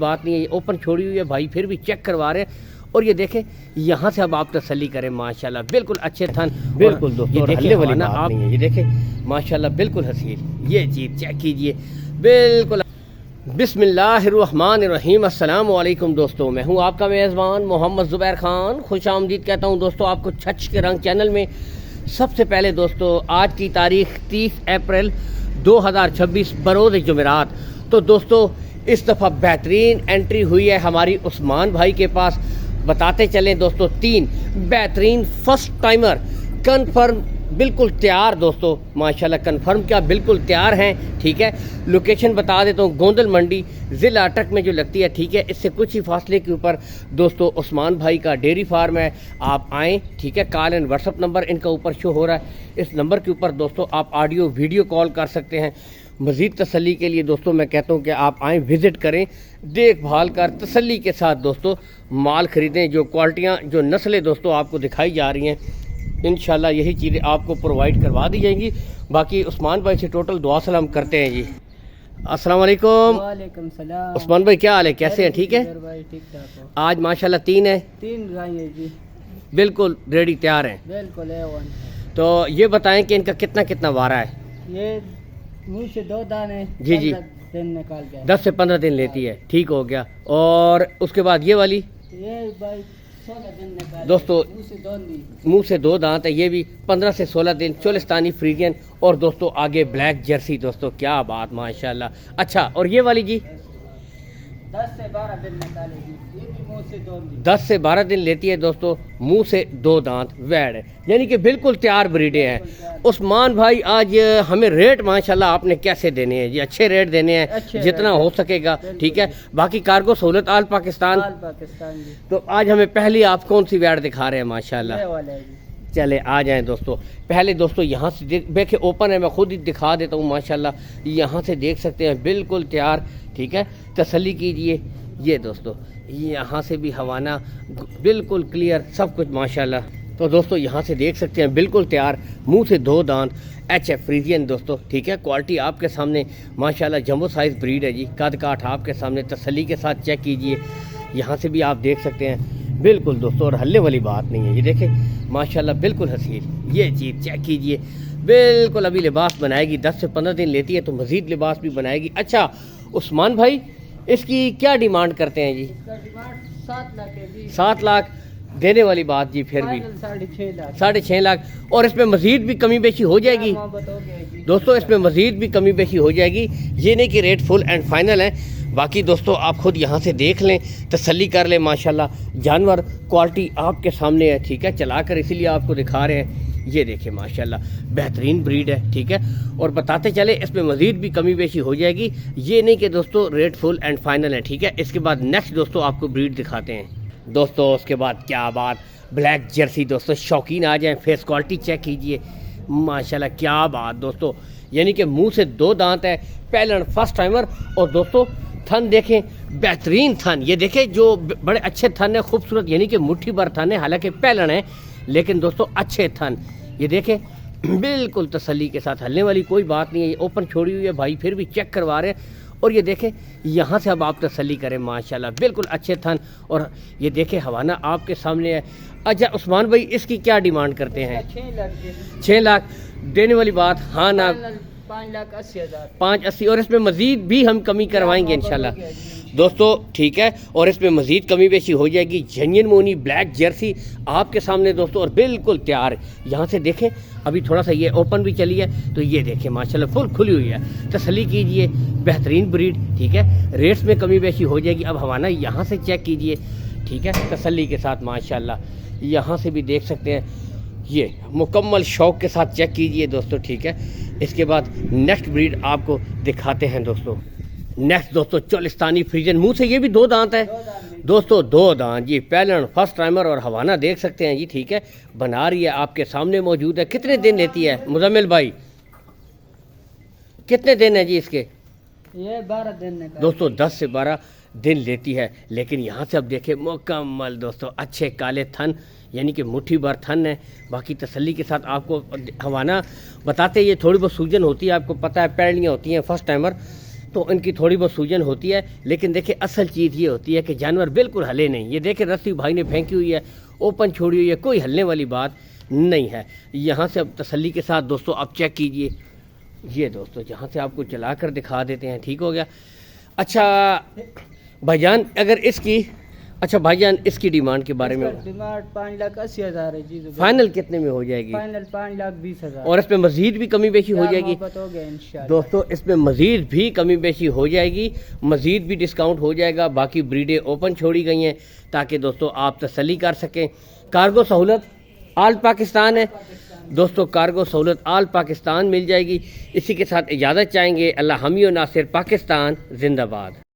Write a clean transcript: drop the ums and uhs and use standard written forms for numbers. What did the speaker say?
बात नहीं है, ये ओपन छोड़ी हुई है भाई, फिर भी चेक करवा रहे हैं। और ये देखें यहाँ से अब आप तसल्ली करें माशाल्लाह, बिल्कुल अच्छे थन, बिल्कुल दोस्तों, ये देखिए वाली ना आप, ये देखें माशाल्लाह बिल्कुल हसीन, ये चीज़ चेक कीजिए बिल्कुल। बिस्मिल्लाहिर्रहमानिर्रहीम, अस्सलाम वालेकुम दोस्तों, मैं हूँ आपका मेज़बान मोहम्मद ज़ुबैर खान। खुश आमदीद कहता हूँ दोस्तों आपको छछ के रंग चैनल में। सबसे पहले दोस्तों आज की तारीख 30 अप्रैल 2026 बरोज़ जुमेरात। तो दोस्तों इस दफ़ा बेहतरीन एंट्री हुई है हमारी उस्मान भाई के पास। बताते चलें दोस्तों, 3 बेहतरीन फर्स्ट टाइमर कन्फर्म बिल्कुल तैयार दोस्तों, माशाल्लाह कन्फर्म क्या बिल्कुल तैयार हैं। ठीक है, लोकेशन बता देता हूँ, गोंदल मंडी ज़िला अटक में जो लगती है। ठीक है, इससे कुछ ही फासले के ऊपर दोस्तों उस्मान भाई का डेयरी फार्म है। आप आएँ, ठीक है, कॉल एंड व्हाट्सअप नंबर इनका ऊपर शो हो रहा है। इस नंबर के ऊपर दोस्तों आप ऑडियो वीडियो कॉल कर सकते हैं। मज़ीद तसल्ली के लिए दोस्तों मैं कहता हूँ कि आप आएँ, विज़िट करें, देखभाल कर तसल्ली के साथ दोस्तों माल ख़रीदें। जो क्वालिटियाँ, जो नस्लें दोस्तों आपको दिखाई जा रही हैं, इंशाल्लाह यही चीज़ें आपको प्रोवाइड करवा दी जाएंगी। बाकी उस्मान भाई से टोटल दुआ सलाम करते हैं जी। अस्सलाम वालेकुम। वालेकुम सलाम। उस्मान भाई क्या हाल है, कैसे हैं? ठीक है भाई, ठीक ठाक हो। आज माशाल्लाह 3 है, 3 गाय है जी, बिल्कुल रेडी तैयार हैं। बिल्कुल A1 तो ये बताएं कि इनका कितना कितना वारा है? ये मुंह से 2 दाने जी जी, 15 दिन निकाल के 10 से 15 दिन लेती है, ठीक हो गया। और उसके बाद ये वाली ये भाई 16 दिन निकाल दोस्तों, मुंह मुंह से से 2 2 दांत है, ये भी 15 से 16 दिन, चोलिस्तानी फ्रीजियन। और दोस्तों आगे ब्लैक जर्सी दोस्तों, क्या बात माशाल्लाह। अच्छा, और ये वाली जी 10 से 12 दिन निकालेगी, ये भी मुंह से 2 दिन। 10 से 12 दिन लेती है दोस्तों, मुंह से 2 दांत वैड है, यानी कि बिल्कुल तैयार ब्रीडें हैं। उस्मान भाई आज हमें रेट माशाल्लाह आपने कैसे देने हैं जी? अच्छे रेट देने हैं जितना हो सकेगा। ठीक है, बाकी कार्गो सहूलत आल पाकिस्तान जी। तो आज हमें पहली आप कौन सी वैड दिखा रहे हैं माशाल्लाह? ये वाला है जी। चले आ जाएं दोस्तों। पहले दोस्तों यहाँ से देखे, ओपन है, मैं खुद ही दिखा देता हूँ माशाल्लाह। यहाँ से देख सकते हैं बिल्कुल तैयार। ठीक है, तसल्ली कीजिए। ये दोस्तों यहाँ से भी हवाना बिल्कुल क्लियर, सब कुछ माशाल्लाह। तो दोस्तों यहाँ से देख सकते हैं बिल्कुल तैयार, मुंह से 2 दांत, HF फ्रीजियन दोस्तों। ठीक है, क्वालिटी आपके सामने माशाल्लाह, जंबो साइज़ ब्रीड है जी। कद काठ आपके सामने तसल्ली के साथ चेक कीजिए। यहाँ से भी आप देख सकते हैं बिल्कुल दोस्तों, और हल्ले वाली बात नहीं है। ये देखें माशाल्लाह बिल्कुल हसीन, ये चीज़ चेक कीजिए बिल्कुल। अभी लिबास बनाएगी, 10 से 15 दिन लेती है तो मज़ीद लिबास भी बनाएगी। अच्छा उस्मान भाई, इसकी क्या डिमांड करते हैं जी? इसका डिमांड 7 लाख है जी। 7 लाख देने वाली बात जी, फिर भी 6.5 लाख। 6.5 लाख। और इसमें मज़ीद भी कमी बेशी हो जाएगी दोस्तों, इसमें मज़ीद भी कमी बेशी हो जाएगी। ये नहीं कि रेट फुल एंड फाइनल है। बाकी दोस्तों आप खुद यहाँ से देख लें, तसल्ली कर लें। माशाल्लाह जानवर क्वालिटी आपके सामने है। ठीक है, चला कर इसीलिए आपको दिखा रहे हैं। ये देखें माशाल्लाह बेहतरीन ब्रीड है। ठीक है, और बताते चले इसमें मज़ीद भी कमी बेशी हो जाएगी। ये नहीं कि दोस्तों रेट फुल एंड फाइनल है। ठीक है, इसके बाद नेक्स्ट दोस्तों आपको ब्रीड दिखाते हैं दोस्तों। उसके बाद क्या बात, ब्लैक जर्सी दोस्तों, शौकीन आ जाएं, फेस क्वालिटी चेक कीजिए माशाल्लाह, क्या बात दोस्तों। यानी कि मुंह से 2 दांत है, पहलन फर्स्ट टाइमर। और दोस्तों थन देखें, बेहतरीन थन, ये देखें जो बड़े अच्छे थन है, खूबसूरत, यानी कि मुट्ठी भर थन है। हालांकि पहलन है लेकिन दोस्तों अच्छे थन, ये देखें बिल्कुल तसल्ली के साथ, हलने वाली कोई बात नहीं है। ये ओपन छोड़ी हुई है भाई, फिर भी चेक करवा रहे हैं। और ये देखें यहाँ से अब आप तसल्ली करें माशाल्लाह, बिल्कुल अच्छे थन। और ये देखें हवाना आपके सामने है। अच्छा उस्मान भाई, इसकी क्या डिमांड करते हैं? 6 लाख देने वाली बात, हाँ ना? 5,80,000। 5,80। और इसमें मज़ीद भी हम कमी करवाएंगे इंशाल्लाह दोस्तों। ठीक है, और इसमें मज़ीद कमी बेशी हो जाएगी। जेन्युइन मोनी ब्लैक जर्सी आपके सामने दोस्तों, और बिल्कुल तैयार। यहाँ से देखें, अभी थोड़ा सा ये ओपन भी चली है तो ये देखें माशाल्लाह फुल खुली हुई है। तसल्ली कीजिए, बेहतरीन ब्रीड। ठीक है, रेट्स में कमी बेशी हो जाएगी। अब हवाना यहाँ से चेक कीजिए। ठीक है, तसल्ली के साथ माशाल्लाह। यहाँ से भी देख सकते हैं, ये मुकम्मल शौक के साथ चेक कीजिए दोस्तों। ठीक है, इसके बाद नेक्स्ट ब्रीड आपको दिखाते हैं दोस्तों। नेक्स्ट दोस्तों चोलिस्तानी फ्रीजियन, मुंह से ये भी 2 दांत है दोस्तों, 2 दांत जी, पहलन फर्स्ट टाइमर। और हवाना देख सकते हैं जी। ठीक है, बना रही है, आपके सामने मौजूद है। कितने दिन लेती है मुजम्मिल भाई, कितने दिन है जी इसके? ये 12 दिन दोस्तों, 10 से 12 दिन लेती है। लेकिन यहाँ से अब देखें मुकम्मल दोस्तों अच्छे काले थन, यानी कि मुट्ठी भर थन है। बाकी तसल्ली के साथ आपको हवाना बताते, ये थोड़ी बहुत सूजन होती है, आपको पता है, पैड़ियाँ होती हैं फर्स्ट टाइमर। تو ان کی تھوڑی بہت سوجن ہوتی ہے، لیکن دیکھیں اصل چیز یہ ہوتی ہے کہ جانور بالکل ہلے نہیں. یہ دیکھیں رسی بھائی نے پھینکی ہوئی ہے، اوپن چھوڑی ہوئی ہے، کوئی ہلنے والی بات نہیں ہے. یہاں سے اب تسلی کے ساتھ دوستو آپ چیک کیجئے، یہ دوستو جہاں سے آپ کو چلا کر دکھا دیتے ہیں. ٹھیک ہو گیا. اچھا بھائی جان اگر اس کی بھائی جان اس کی ڈیمانڈ کے بارے میں ڈیمانڈ 5,80,000 ہے جی. فائنل کتنے میں ہو جائے گی؟ فائنل 5,20,000. اور اس پہ مزید بھی کمی بیشی ہو جائے گی ہو گیا انشاءاللہ. دوستو، اس میں مزید بھی کمی بیشی ہو جائے گی، مزید بھی ڈسکاؤنٹ ہو جائے گا. باقی بریڈیں اوپن چھوڑی گئی ہیں تاکہ دوستو آپ تسلی کر سکیں. کارگو سہولت آل پاکستان ہے دوستو، کارگو سہولت آل پاکستان مل جائے گی. اسی کے ساتھ اجازت چاہیں گے. اللہ حامی و ناصر. پاکستان زندہ باد.